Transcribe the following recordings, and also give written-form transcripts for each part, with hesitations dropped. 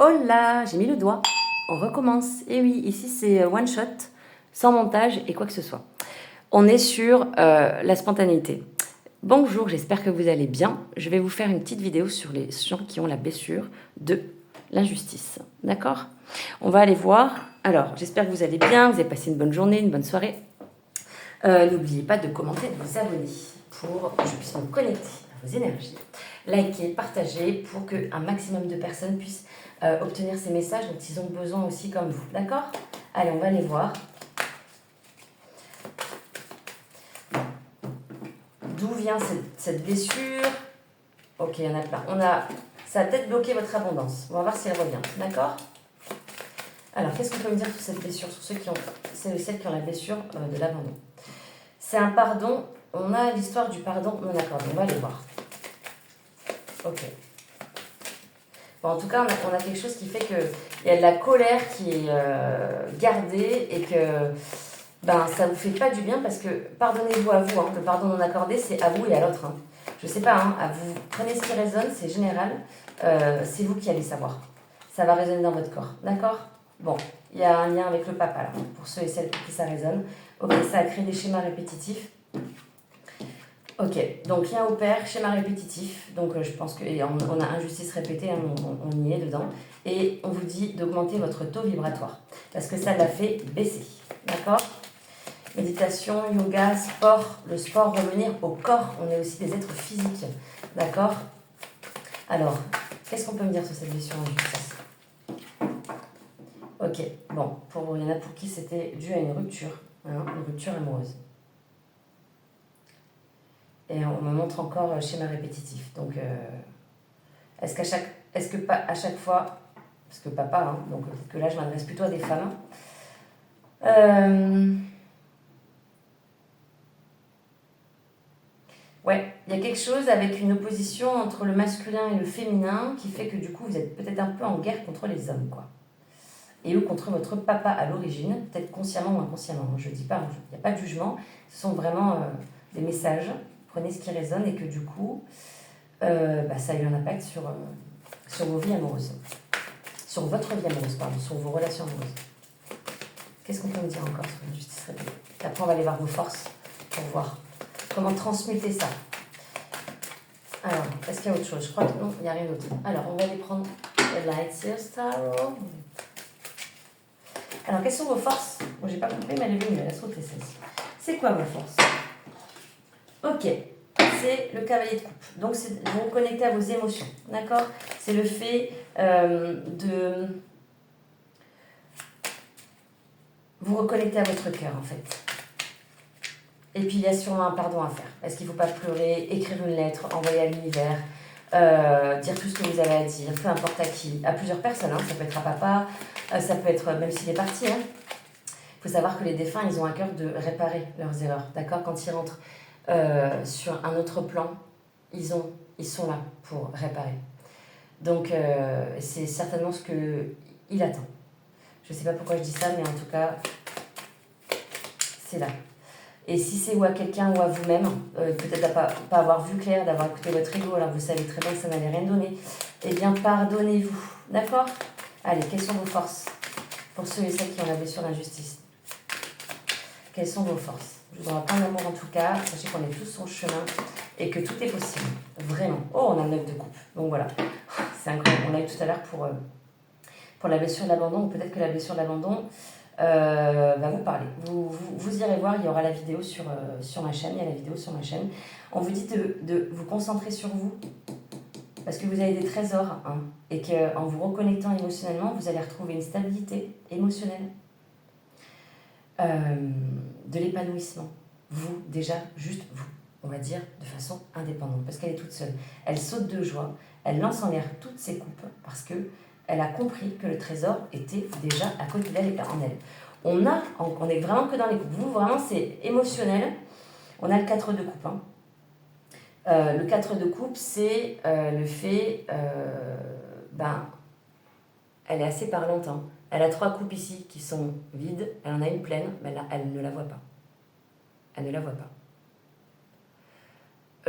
Oh là, j'ai mis le doigt. On recommence. Et oui, ici c'est one shot, sans montage et quoi que ce soit. On est sur la spontanéité. Bonjour, j'espère que vous allez bien. Je vais vous faire une petite vidéo sur les gens qui ont la blessure de l'injustice. D'accord? On va aller voir. Alors, j'espère que vous allez bien, vous avez passé une bonne journée, une bonne soirée. N'oubliez pas de commenter et de vous abonner pour que je puisse me connecter à vos énergies. Likez, partagez pour qu'un maximum de personnes puissent obtenir ces messages dont ils ont besoin aussi comme vous. D'accord? Allez, on va les voir. D'où vient cette blessure? Ok, il y en a plein. Ça a peut-être bloqué votre abondance. On va voir si elle revient. D'accord? Alors, qu'est-ce qu'on peut me dire sur cette blessure, sur celles qui ont la blessure de l'abandon? C'est un pardon. On a l'histoire du pardon non accordé. On va aller voir. Ok. Bon, en tout cas, on a quelque chose qui fait qu'il y a de la colère qui est gardée et que ça ne vous fait pas du bien parce que pardonnez-vous à vous. Hein. Le pardon non accordé, c'est à vous et à l'autre. Hein. Je ne sais pas, hein, à vous. Prenez ce qui résonne, c'est général. C'est vous qui allez savoir. Ça va résonner dans votre corps. D'accord? Bon, il y a un lien avec le papa, là, pour ceux et celles pour qui ça résonne. Ok, ça a créé des schémas répétitifs. Ok, donc lien au père, schéma répétitif, donc je pense qu'on a injustice répétée, hein, on y est dedans, et on vous dit d'augmenter votre taux vibratoire, parce que ça l'a fait baisser, d'accord? Méditation, yoga, sport, le sport, revenir au corps, on est aussi des êtres physiques, d'accord? Alors, qu'est-ce qu'on peut me dire sur cette blessure injustice? Ok, bon, il y en a pour qui c'était dû à une rupture amoureuse. Et on me montre encore le schéma répétitif. Donc, est-ce que pas à chaque fois, parce que papa, hein, donc peut-être que là je m'adresse plutôt à des femmes. Ouais, il y a quelque chose avec une opposition entre le masculin et le féminin qui fait que du coup vous êtes peut-être un peu en guerre contre les hommes, quoi. Et eux contre votre papa à l'origine, peut-être consciemment ou inconsciemment. Je ne dis pas, il n'y a pas de jugement. Ce sont vraiment des messages. Prenez ce qui résonne et que du coup, ça a eu un impact sur vos vies amoureuses. Sur votre vie amoureuse, pardon, sur vos relations amoureuses. Qu'est-ce qu'on peut me dire encore sur l'injustice répétée? Après, on va aller voir vos forces pour voir comment transmuter ça. Alors, est-ce qu'il y a autre chose? Je crois que non, il n'y a rien d'autre. Alors, on va aller prendre le Light Seals Tarot. Alors, quelles sont vos forces? Bon, j'ai pas compris, mais elle est venue, elle a sauté celle-ci. C'est quoi vos forces? Ok, c'est le cavalier de coupe. Donc, c'est vous vous connectez à vos émotions, d'accord? C'est le fait de vous reconnecter à votre cœur, en fait. Et puis, il y a sûrement un pardon à faire. Est-ce qu'il ne faut pas pleurer, écrire une lettre, envoyer à l'univers, dire tout ce que vous avez à dire, peu importe à qui, à plusieurs personnes, hein. Ça peut être à papa, ça peut être, même s'il est parti, hein. Il faut savoir que les défunts, ils ont à cœur de réparer leurs erreurs, d'accord? Quand ils rentrent sur un autre plan, ils sont là pour réparer. Donc, c'est certainement ce qu'il attend. Je ne sais pas pourquoi je dis ça, mais en tout cas, c'est là. Et si c'est ou à quelqu'un ou à vous-même, peut-être à pas avoir vu clair, d'avoir écouté votre ego, alors vous savez très bien que ça n'allait rien donner, eh bien, pardonnez-vous. D'accord? Allez, quelles sont vos forces pour ceux et celles qui ont la blessure d'injustice? Quelles sont vos forces? Je vous envoie plein d'amour en tout cas. Sachez qu'on est tous sur le chemin et que tout est possible. Vraiment. Oh, on a 9 de coupe. Donc voilà. C'est incroyable. On l'a eu tout à l'heure pour la blessure de l'abandon, ou peut-être que la blessure de l'abandon va vous parler. Vous irez voir, il y aura la vidéo sur ma chaîne. Il y a la vidéo sur ma chaîne. On vous dit de vous concentrer sur vous parce que vous avez des trésors, hein, et qu'en vous reconnectant émotionnellement, vous allez retrouver une stabilité émotionnelle. De l'épanouissement. Vous, déjà, juste vous, on va dire de façon indépendante, parce qu'elle est toute seule. Elle saute de joie, elle lance en l'air toutes ses coupes, parce qu'elle a compris que le trésor était déjà à côté d'elle et en elle. On est vraiment que dans les coupes. Vous, vraiment, c'est émotionnel. On a le 4 de coupe. Hein. Le 4 de coupe, c'est le fait... elle est assez parlante, hein. Elle a 3 coupes ici qui sont vides, elle en a une pleine, mais là, elle ne la voit pas. Elle ne la voit pas.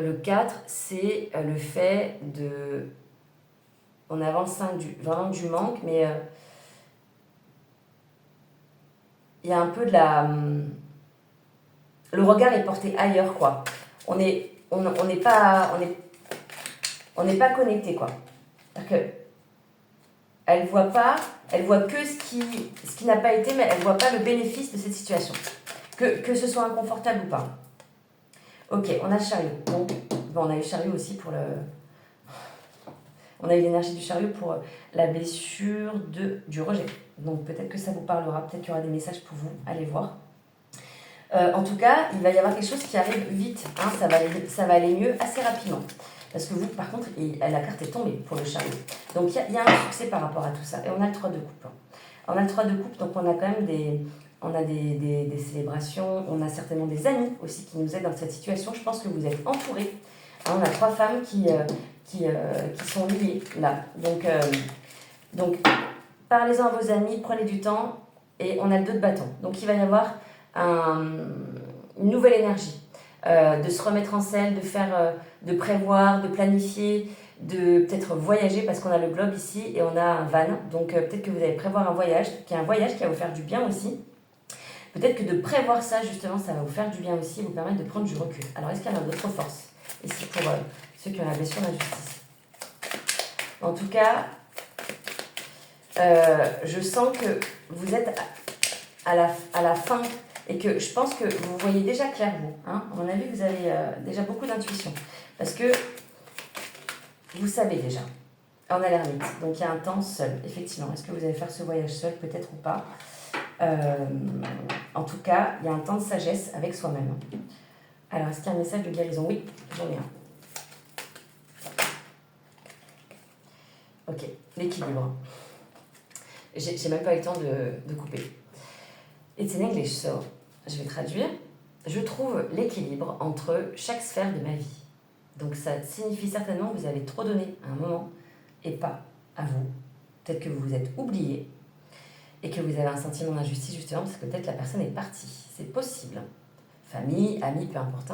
Le 4, c'est le fait On a vraiment du manque, mais il y a un peu de la... le regard est porté ailleurs, quoi. On n'est pas connecté, quoi. C'est-à-dire que elle voit que ce qui n'a pas été, mais elle voit pas le bénéfice de cette situation. Que ce soit inconfortable ou pas. Ok, on a le chariot. Donc, bon, on a eu le chariot aussi pour le... On a eu l'énergie du chariot pour la blessure du rejet. Donc peut-être que ça vous parlera, peut-être qu'il y aura des messages pour vous, allez voir. En tout cas, il va y avoir quelque chose qui arrive vite, hein, ça va aller mieux assez rapidement. Parce que vous, par contre, la carte est tombée pour le chariot. Donc il y a un succès par rapport à tout ça. Et on a le 3 de coupe. On a le 3 de coupe, donc on a quand même des célébrations, on a certainement des amis aussi qui nous aident dans cette situation. Je pense que vous êtes entourés. Hein, on a 3 femmes qui sont liées là. Donc parlez-en à vos amis, prenez du temps. Et on a le 2 de bâton. Donc il va y avoir une nouvelle énergie. De se remettre en selle, de prévoir, de planifier, de peut-être voyager parce qu'on a le globe ici et on a un van. Donc peut-être que vous allez prévoir un voyage qui va vous faire du bien aussi. Peut-être que de prévoir ça, justement, ça va vous faire du bien aussi et vous permettre de prendre du recul. Alors, est-ce qu'il y en a d'autres forces ici pour ceux qui ont la blessure d'injustice? En tout cas, je sens que vous êtes à la fin et que je pense que vous voyez déjà clair, vous. Hein. À mon avis, vous avez déjà beaucoup d'intuition. Parce que vous savez déjà. On a l'ermite. Donc, il y a un temps seul, effectivement. Est-ce que vous allez faire ce voyage seul, peut-être ou pas? En tout cas, il y a un temps de sagesse avec soi-même. Alors, est-ce qu'il y a un message de guérison? Oui, j'en ai un. Ok, l'équilibre. J'ai même pas eu le temps de couper. It's in English, so je vais traduire. Je trouve l'équilibre entre chaque sphère de ma vie. Donc ça signifie certainement que vous avez trop donné à un moment et pas à vous. Peut-être que vous vous êtes oublié et que vous avez un sentiment d'injustice justement parce que peut-être la personne est partie. C'est possible. Famille, amis, peu importe.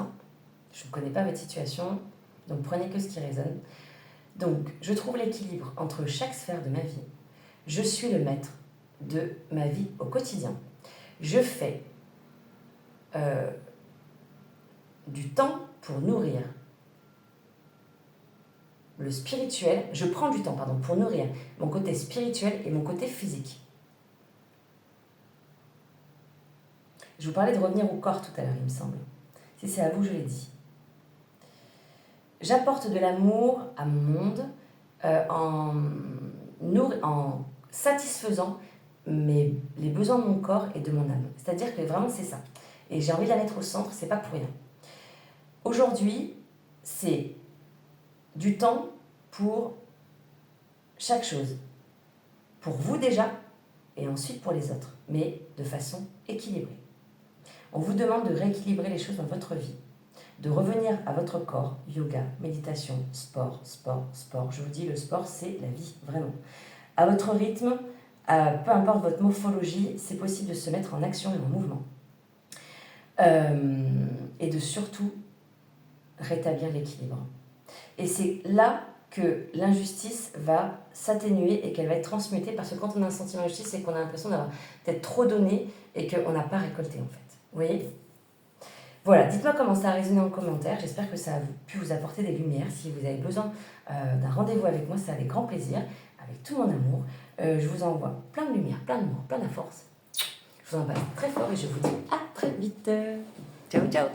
Je ne connais pas votre situation, donc prenez que ce qui résonne. Donc, je trouve l'équilibre entre chaque sphère de ma vie. Je suis le maître de ma vie au quotidien. Je fais du temps pour nourrir le spirituel. Je prends du temps, pour nourrir mon côté spirituel et mon côté physique. Je vous parlais de revenir au corps tout à l'heure, il me semble. Si c'est à vous, je l'ai dit. J'apporte de l'amour à mon monde en satisfaisant les besoins de mon corps et de mon âme. C'est-à-dire que vraiment, c'est ça. Et j'ai envie de la mettre au centre, c'est pas pour rien. Aujourd'hui, c'est du temps pour chaque chose. Pour vous déjà, et ensuite pour les autres, mais de façon équilibrée. On vous demande de rééquilibrer les choses dans votre vie, de revenir à votre corps, yoga, méditation, sport. Je vous dis, le sport, c'est la vie, vraiment. À votre rythme, peu importe votre morphologie, c'est possible de se mettre en action et en mouvement. Et de surtout rétablir l'équilibre. Et c'est là que l'injustice va s'atténuer et qu'elle va être transmutée, parce que quand on a un sentiment d'injustice, c'est qu'on a l'impression d'avoir peut-être trop donné et qu'on n'a pas récolté en fait. Vous voyez ? Voilà, dites-moi comment ça a résonné en commentaire. J'espère que ça a pu vous apporter des lumières. Si vous avez besoin d'un rendez-vous avec moi, c'est avec grand plaisir, avec tout mon amour. Je vous envoie plein de lumière, plein d'amour, plein de force. Je vous embrasse très fort et je vous dis à très vite. Ciao, ciao.